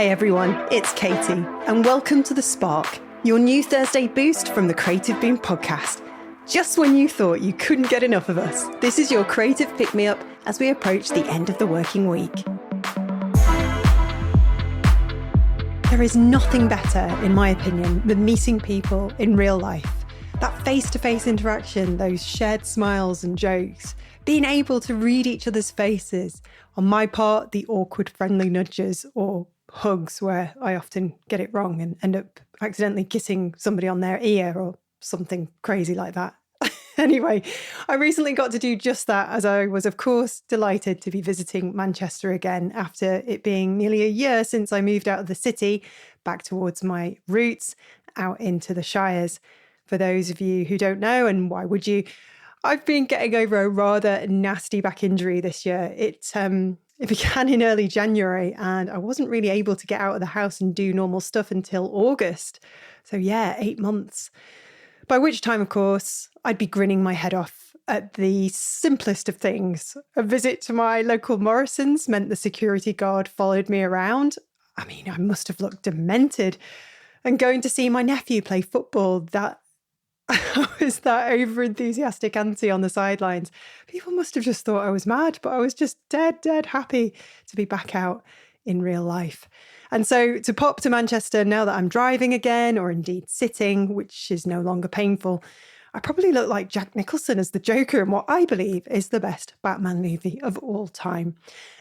Hey everyone, it's Katy, and welcome to The Spark, your new Thursday boost from the Creative Boom podcast. Just when you thought you couldn't get enough of us, this is your creative pick-me-up as we approach the end of the working week. There is nothing better, in my opinion, than meeting people in real life. That face-to-face interaction, those shared smiles and jokes, being able to read each other's faces. On my part, the awkward friendly nudges or hugs where I often get it wrong and end up accidentally kissing somebody on their ear or something crazy like that. Anyway, I recently got to do just that, as I was, of course, delighted to be visiting Manchester again after it being nearly a year since I moved out of the city, back towards my roots, out into the Shires. For those of you who don't know, and why would you, I've been getting over a rather nasty back injury this year. It began in early January and I wasn't really able to get out of the house and do normal stuff until August. So yeah, 8 months. By which time, of course, I'd be grinning my head off at the simplest of things. A visit to my local Morrison's meant the security guard followed me around. I mean, I must have looked demented. And going to see my nephew play football, I was that over-enthusiastic auntie on the sidelines. People must have just thought I was mad, but I was just dead happy to be back out in real life. And so to pop to Manchester now that I'm driving again, or indeed sitting, which is no longer painful, I probably look like Jack Nicholson as the Joker in what I believe is the best Batman movie of all time.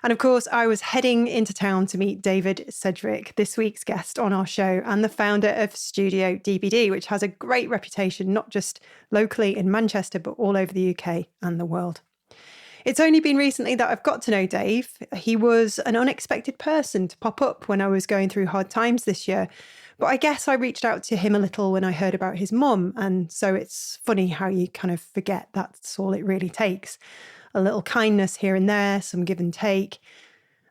And of course, I was heading into town to meet David Sedgwick, this week's guest on our show, and the founder of Studio DBD, which has a great reputation, not just locally in Manchester, but all over the UK and the world. It's only been recently that I've got to know Dave. He was an unexpected person to pop up when I was going through hard times this year. But I guess I reached out to him a little when I heard about his mum. And so it's funny how you kind of forget that's all it really takes. A little kindness here and there, some give and take.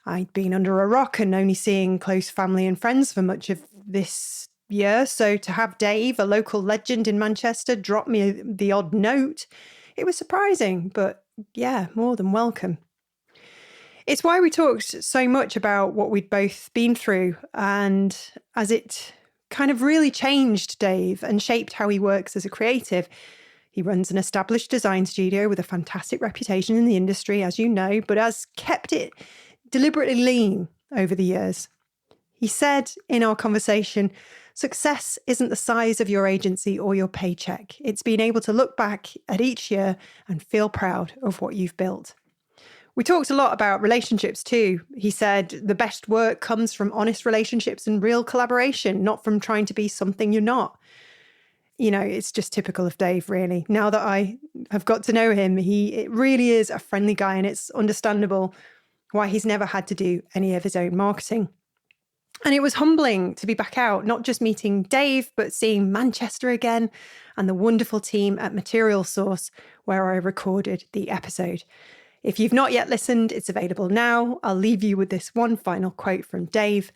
I'd been under a rock and only seeing close family and friends for much of this year. So to have Dave, a local legend in Manchester, drop me the odd note, it was surprising, but yeah, more than welcome. It's why we talked so much about what we'd both been through, and as it kind of really changed Dave and shaped how he works as a creative. He runs an established design studio with a fantastic reputation in the industry, as you know, but has kept it deliberately lean over the years. He said in our conversation, success isn't the size of your agency or your paycheck. It's being able to look back at each year and feel proud of what you've built. We talked a lot about relationships too. He said the best work comes from honest relationships and real collaboration, not from trying to be something you're not. You know, it's just typical of Dave, really. Now that I have got to know him, it really is a friendly guy, and it's understandable why he's never had to do any of his own marketing. And it was humbling to be back out, not just meeting Dave, but seeing Manchester again and the wonderful team at Material Source, where I recorded the episode. If you've not yet listened, it's available now. I'll leave you with this one final quote from Dave.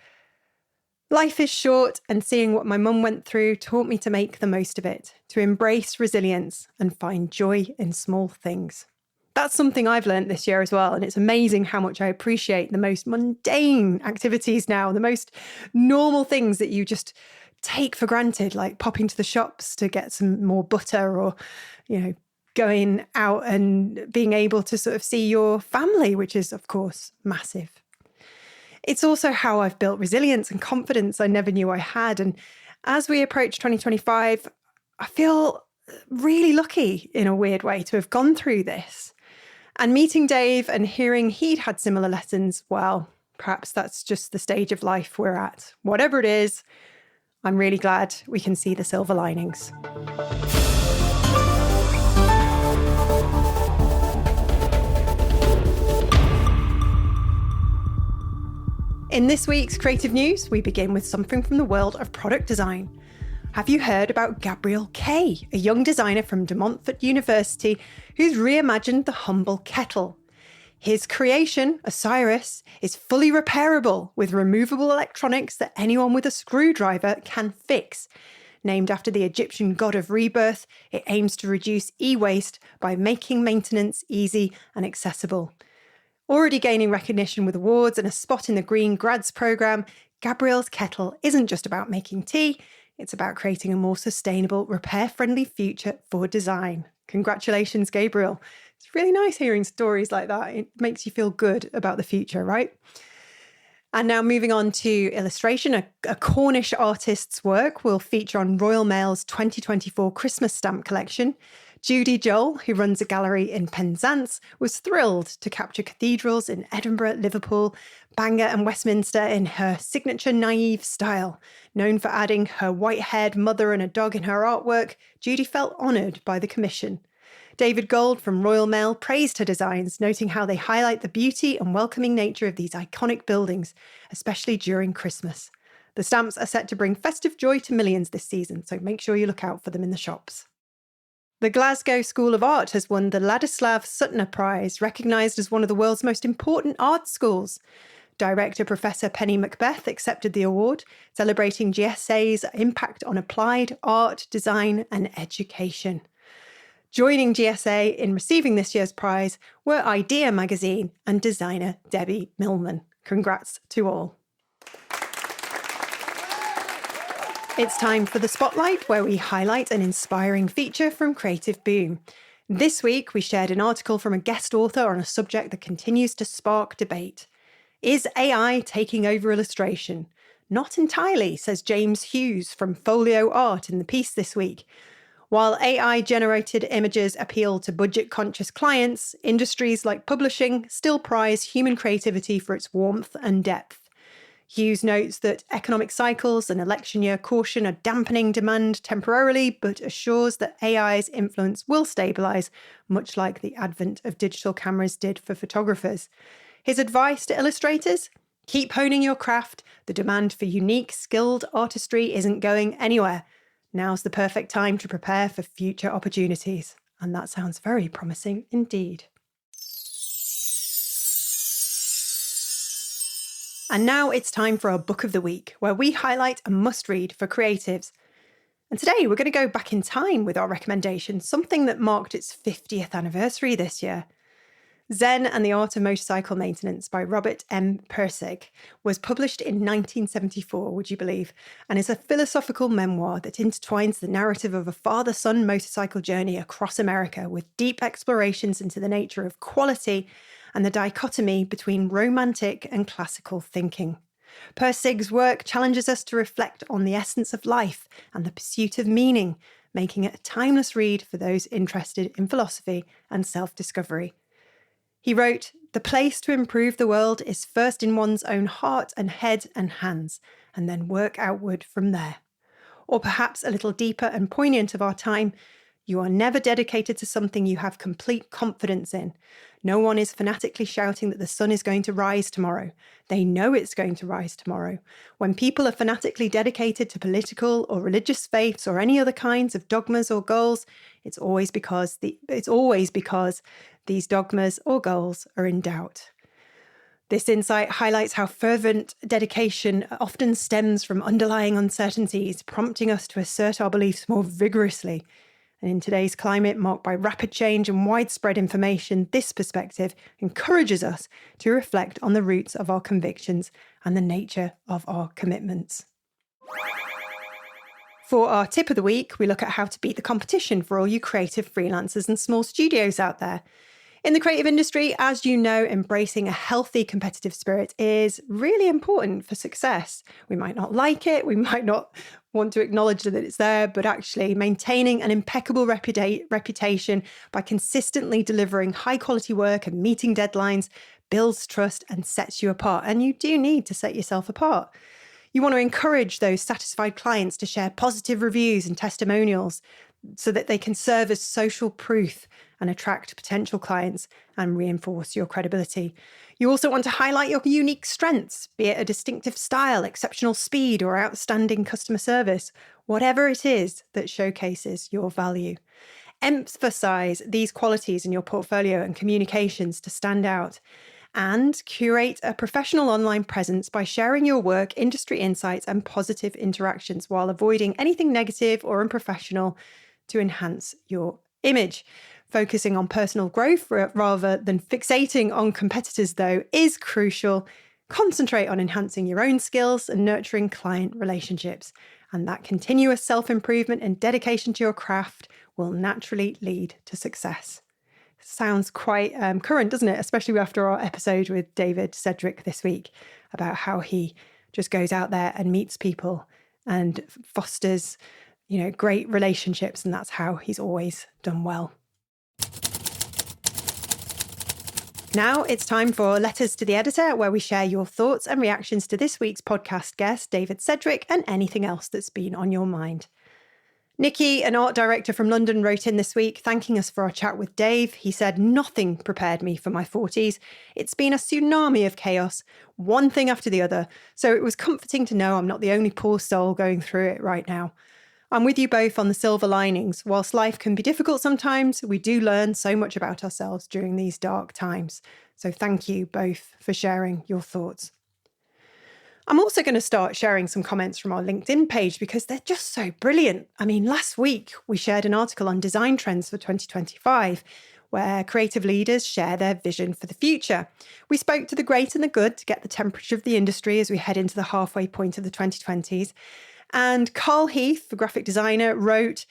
Life is short, and seeing what my mum went through taught me to make the most of it, to embrace resilience and find joy in small things. That's something I've learned this year as well, and it's amazing how much I appreciate the most mundane activities now, the most normal things that you just take for granted, like popping to the shops to get some more butter, or, going out and being able to sort of see your family, which is, of course, massive. It's also how I've built resilience and confidence I never knew I had. And as we approach 2025, I feel really lucky in a weird way to have gone through this. And meeting Dave and hearing he'd had similar lessons, well, perhaps that's just the stage of life we're at. Whatever it is, I'm really glad we can see the silver linings. In this week's Creative News, we begin with something from the world of product design. Have you heard about Gabriel Kay, a young designer from De Montfort University who's reimagined the humble kettle? His creation, Osiris, is fully repairable with removable electronics that anyone with a screwdriver can fix. Named after the Egyptian god of rebirth, it aims to reduce e-waste by making maintenance easy and accessible. Already gaining recognition with awards and a spot in the Green Grads programme, Gabrielle's kettle isn't just about making tea, it's about creating a more sustainable, repair-friendly future for design. Congratulations, Gabriel. It's really nice hearing stories like that. It makes you feel good about the future, right? And now moving on to illustration, a Cornish artist's work will feature on Royal Mail's 2024 Christmas stamp collection. Judy Joel, who runs a gallery in Penzance, was thrilled to capture cathedrals in Edinburgh, Liverpool, Bangor and Westminster in her signature naive style. Known for adding her white-haired mother and a dog in her artwork, Judy felt honoured by the commission. David Gold from Royal Mail praised her designs, noting how they highlight the beauty and welcoming nature of these iconic buildings, especially during Christmas. The stamps are set to bring festive joy to millions this season, so make sure you look out for them in the shops. The Glasgow School of Art has won the Ladislav Sutner Prize, recognised as one of the world's most important art schools. Director Professor Penny Macbeth accepted the award, celebrating GSA's impact on applied art, design and education. Joining GSA in receiving this year's prize were Idea magazine and designer Debbie Millman. Congrats to all. It's time for the Spotlight, where we highlight an inspiring feature from Creative Boom. This week, we shared an article from a guest author on a subject that continues to spark debate. Is AI taking over illustration? Not entirely, says James Hughes from Folio Art in the piece this week. While AI-generated images appeal to budget-conscious clients, industries like publishing still prize human creativity for its warmth and depth. Hughes notes that economic cycles and election year caution are dampening demand temporarily, but assures that AI's influence will stabilise, much like the advent of digital cameras did for photographers. His advice to illustrators? Keep honing your craft. The demand for unique, skilled artistry isn't going anywhere. Now's the perfect time to prepare for future opportunities. And that sounds very promising indeed. And now it's time for our Book of the Week, where we highlight a must-read for creatives. And today we're going to go back in time with our recommendation, something that marked its 50th anniversary this year. Zen and the Art of Motorcycle Maintenance by Robert M. Pirsig was published in 1974, would you believe, and is a philosophical memoir that intertwines the narrative of a father-son motorcycle journey across America with deep explorations into the nature of quality and the dichotomy between romantic and classical thinking. Pirsig's work challenges us to reflect on the essence of life and the pursuit of meaning, making it a timeless read for those interested in philosophy and self-discovery. He wrote, "The place to improve the world is first in one's own heart and head and hands, and then work outward from there." Or perhaps a little deeper and poignant of our time, "You are never dedicated to something you have complete confidence in. No one is fanatically shouting that the sun is going to rise tomorrow. They know it's going to rise tomorrow. When people are fanatically dedicated to political or religious faiths or any other kinds of dogmas or goals, it's always because these dogmas or goals are in doubt." This insight highlights how fervent dedication often stems from underlying uncertainties, prompting us to assert our beliefs more vigorously. And in today's climate marked by rapid change and widespread information, this perspective encourages us to reflect on the roots of our convictions and the nature of our commitments. For our tip of the week, we look at how to beat the competition for all you creative freelancers and small studios out there. In the creative industry, as you know, embracing a healthy competitive spirit is really important for success. We might not like it, we might not want to acknowledge that it's there, but actually maintaining an impeccable reputation by consistently delivering high quality work and meeting deadlines builds trust and sets you apart. And you do need to set yourself apart. You want to encourage those satisfied clients to share positive reviews and testimonials so that they can serve as social proof and attract potential clients and reinforce your credibility. You also want to highlight your unique strengths, be it a distinctive style, exceptional speed, or outstanding customer service, whatever it is that showcases your value. Emphasize these qualities in your portfolio and communications to stand out. And curate a professional online presence by sharing your work, industry insights, and positive interactions while avoiding anything negative or unprofessional to enhance your image. Focusing on personal growth rather than fixating on competitors, though, is crucial. Concentrate on enhancing your own skills and nurturing client relationships. And that continuous self-improvement and dedication to your craft will naturally lead to success. Sounds quite current, doesn't it? Especially after our episode with David Sedgwick this week about how he just goes out there and meets people and fosters, great relationships. And that's how he's always done well. Now it's time for Letters to the Editor, where we share your thoughts and reactions to this week's podcast guest, David Sedgwick, and anything else that's been on your mind. Nicky, an art director from London, wrote in this week, thanking us for our chat with Dave. He said, "Nothing prepared me for my 40s. It's been a tsunami of chaos, one thing after the other. So it was comforting to know I'm not the only poor soul going through it right now. I'm with you both on the silver linings. Whilst life can be difficult sometimes, we do learn so much about ourselves during these dark times. So thank you both for sharing your thoughts." I'm also going to start sharing some comments from our LinkedIn page because they're just so brilliant. I mean, last week we shared an article on design trends for 2025, where creative leaders share their vision for the future. We spoke to the great and the good to get the temperature of the industry as we head into the halfway point of the 2020s. And Carl Heath, the graphic designer, wrote,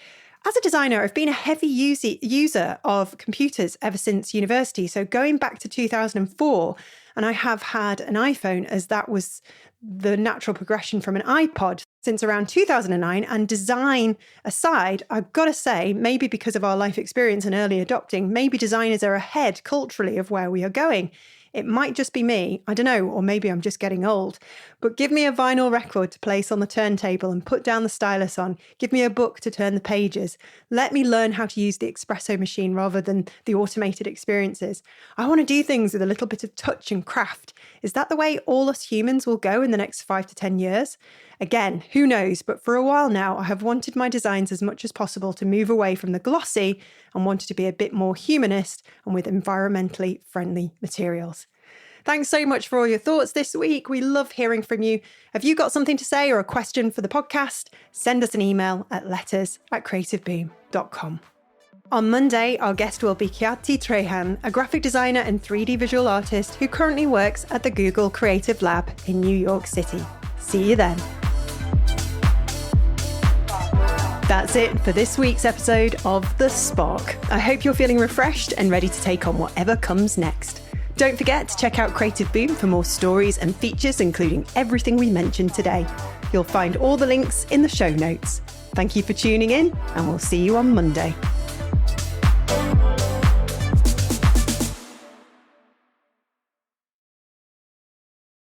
"As a designer, I've been a heavy user of computers ever since university. So going back to 2004, and I have had an iPhone as that was the natural progression from an iPod since around 2009. And design aside, I've got to say, maybe because of our life experience and early adopting, maybe designers are ahead culturally of where we are going. It might just be me, I don't know, or maybe I'm just getting old. But give me a vinyl record to place on the turntable and put down the stylus on. Give me a book to turn the pages. Let me learn how to use the espresso machine rather than the automated experiences. I want to do things with a little bit of touch and craft. Is that the way all us humans will go in the next 5 to 10 years? Again, who knows, but for a while now, I have wanted my designs as much as possible to move away from the glossy and wanted to be a bit more humanist and with environmentally friendly materials." Thanks so much for all your thoughts this week. We love hearing from you. Have you got something to say or a question for the podcast? Send us an email at letters@creativeboom.com. On Monday, our guest will be Khyati Trehan, a graphic designer and 3D visual artist who currently works at the Google Creative Lab in New York City. See you then. That's it for this week's episode of The Spark. I hope you're feeling refreshed and ready to take on whatever comes next. Don't forget to check out Creative Boom for more stories and features, including everything we mentioned today. You'll find all the links in the show notes. Thank you for tuning in, and we'll see you on Monday.